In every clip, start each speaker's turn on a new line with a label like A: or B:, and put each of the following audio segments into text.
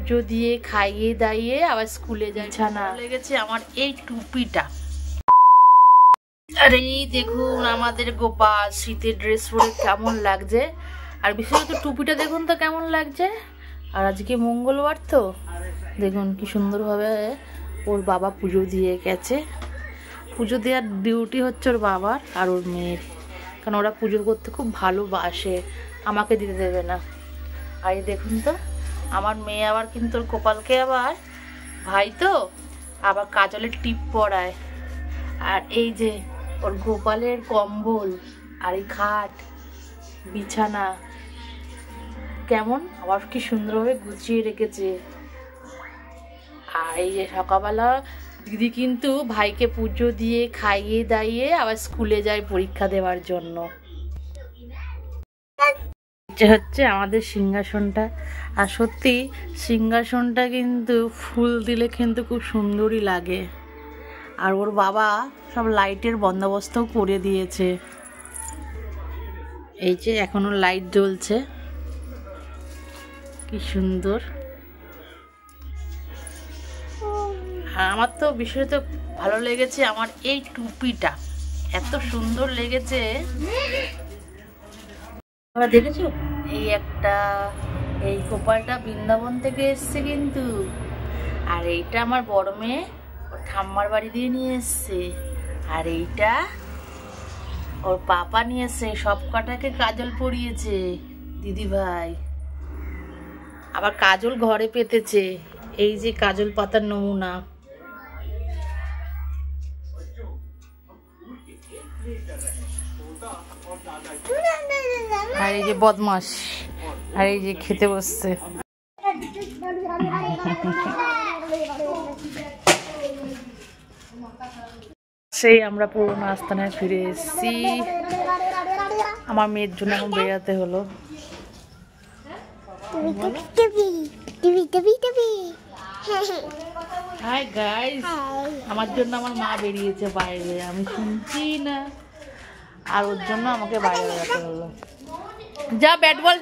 A: পুজো দিয়ে খাইয়ে দাইয়ে আবার স্কুলে যাই। ছানা লেগেছে আমার এই টুপিটা। আরে দেখুন আমাদের গোপাল শীতের ড্রেস পরে কেমন লাগছে, আর বিশেষত টুপিটা দেখুন তো কেমন লাগছে। আর আজকে মঙ্গলবার তো দেখুন কি সুন্দরভাবে ওর বাবা পুজো দিয়ে গেছে। পুজো দেওয়ার ডিউটি হচ্ছে ওর বাবার আর ওর মেয়ের, কারণ ওরা পুজো করতে খুব ভালোবাসে, আমাকে দিতে দেবে না। আর এই দেখুন তো আমার মেয়ে আবার কিন্তু ওর গোপালকে আবার ভাই তো আবার কাজলের টিপ পরায়। আর এই যে ওর গোপালের কম্বল আর এই খাট বিছানা কেমন আবার কি সুন্দরভাবে গুছিয়ে রেখেছে। আর এই যে সকালবেলা দিদি কিন্তু ভাইকে পুজো দিয়ে খাইয়ে দাইয়ে আবার স্কুলে যায় পরীক্ষা দেওয়ার জন্য। হচ্ছে আমাদের সিংহাসনটা, আর সত্যি সিংহাসনটা কিন্তু ফুল দিলে কিন্তু খুব সুন্দরই লাগে। আর ওর বাবা সব লাইটের বন্দোবস্তও করে দিয়েছে। এই যে এখনো লাইট জ্বলছে, কি সুন্দর। আমার তো বিশেষত ভালো লেগেছে আমার এই টুপিটা, এত সুন্দর লেগেছে। তোমরা দেখেছো এই একটা এই গোপালটা বৃন্দাবন থেকে এসছে কিন্তু, আর এইটা আমার বড় মেয়ে ওর ঠাম্মার বাড়ি দিয়ে নিয়ে এসছে, আর এইটা ওর পাপা নিয়ে এসছে। সব কটাকে কাজল পরিয়েছে দিদি ভাই, আবার কাজল ঘরে পেতেছে। এই যে কাজল পাতার নমুনা। আর এই যে বদমাস, আর এই যে খেতে বসছে। সেই আমরা পুরোনো আস্তানায় ফিরে এসেছি। আমার মেয়ের জন্য এখন বেরাতে হলো। হাই গাইস, আমার জন্য আমার মা বেরিয়েছে বাইরে, আমি শুনছি না, আর ওর জন্য আমাকে বাইরে বেরাতে হলো। যা ব্যাট বল,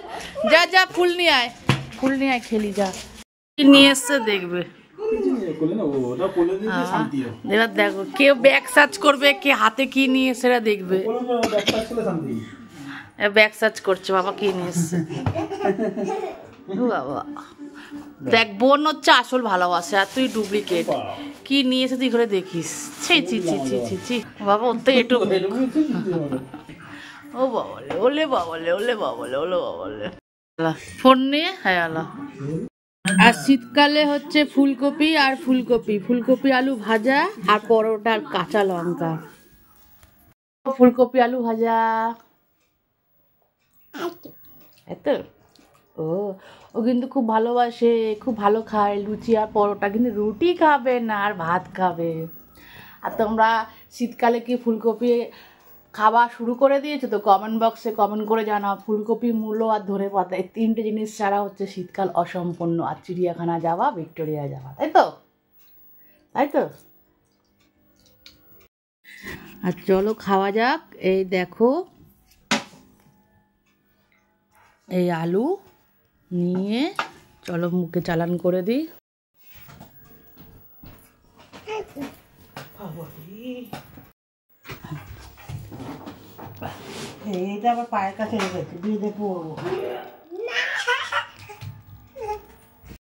A: যা যা ফুল নিয়ে আয়, ফুল নিয়ে আয় খেলি, যা কি নিয়ে এসছে দেখবে। এবার দেখো কেউ ব্যাগ সার্চ করবে, কে হাতে কি নিয়ে সেটা দেখবে। ব্যাগ সার্চ করছে বাবা কি নিয়ে এসছে। বাবা দেখ, বোন হচ্ছে আসল ভালোবাসে আর তুই ডুপ্লিকেট। কি নিয়ে এসে তুই ঘরে দেখিস। ছি ছি ছি ছি ছি ছি বাবা, ওর তো একটু ও বাবলে ওলে বাবলে ওলে বাবলে ওলে বাবলে ফোন নিয়ে। হ্যাঁ আলা। আর শীতকালে হচ্ছে ফুলকপি আর ফুলকপি, ফুলকপি আলু ভাজা আর পরোটা আর কাঁচা লঙ্কা। ফুলকপি আলু ভাজা এত ও ও কিন্তু খুব ভালোবাসে, খুব ভালো খায় লুচি আর পরোটা, কিন্তু রুটি খাবে না আর ভাত খাবে। আর তোমরা শীতকালে কি ফুলকপি খাওয়া শুরু করে দিয়েছো তো কমেন্ট বক্সে কমেন্ট করে জানাও। ফুলকপি, মূলো আর ধনে পাতা, এই তিনটে জিনিস ছাড়া হচ্ছে শীতকাল অসম্পূর্ণ। আর চিড়িয়াখানা যাওয়া, ভিক্টোরিয়া যাওয়া, তাই তো? তাই তো। আর চলো খাওয়া যাক। এই দেখো এই আলু নিয়ে চলো মুখে চালান করে দিই। এইটা আবার পায়ের কাছে রেখেছি, দিয়ে পড়বো।